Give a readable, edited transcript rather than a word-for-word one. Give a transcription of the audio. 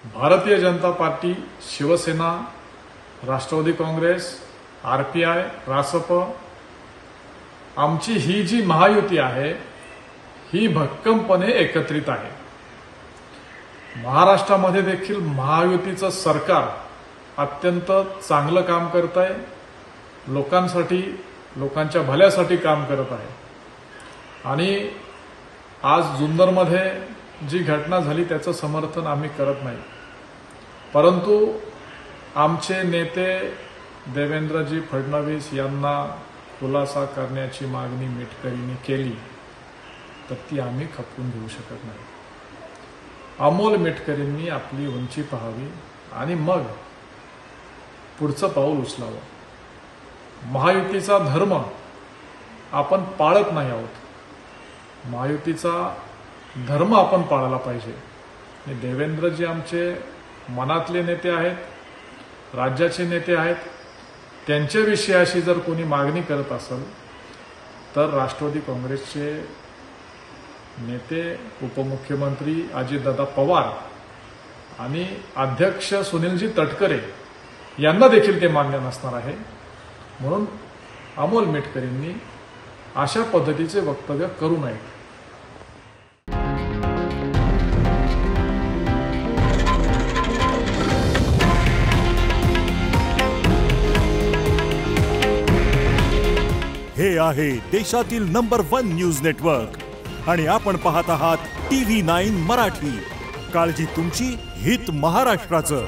Bharatiya Janata party, Shiv Sena, Rashtrawadi Congress, RPI, Rasap आमची ही जी महायुती आहे ही भक्कमपणे एकत्रित आहे। महाराष्ट्रामध्ये देखील महायुतीचं सरकार अत्यंत चांगलं काम करत आहे, लोकांसाठी, लोकांच्या भल्यासाठी काम करत आहे। आणि आज जुन्नरमध्ये जी घटना झाली त्याचं समर्थन आम्ही करत नाही, परंतु आमचे नेते देवेंद्रजी फडणवीस यांना खुलासा करण्याची मागणी मेटकरींनी केली तर ती आम्ही खपवून घेऊ शकत नाही। अमोल मेटकरींनी आपली उंची पाहावी आणि मग पुढचं पाऊल उचलावं। महायुतीचा धर्म आपण पाळत नाही आहोत, महायुतीचा धर्म आपण पाळायला पाहिजे। देवेंद्रजी आमचे मनातले नेते आहेत, राज्याचे नेते आहेत, त्यांच्या विषयाशी जर कोणी मागणी करत असेल तर राष्ट्रवादी काँग्रेसचे नेते उपमुख्यमंत्री अजितदादा पवार आणि अध्यक्ष सुनीलजी तटकरे यांना देखील ते मान्य नसणार आहे। म्हणून अमोल मेटकरींनी अशा पद्धतीचे वक्तव्य करू नये। हे आहे देशातील नंबर 1 न्यूज नेटवर्क आणि आपण पाहत आहात TV9 मराठी। काळजी तुमची, हित महाराष्ट्राचं।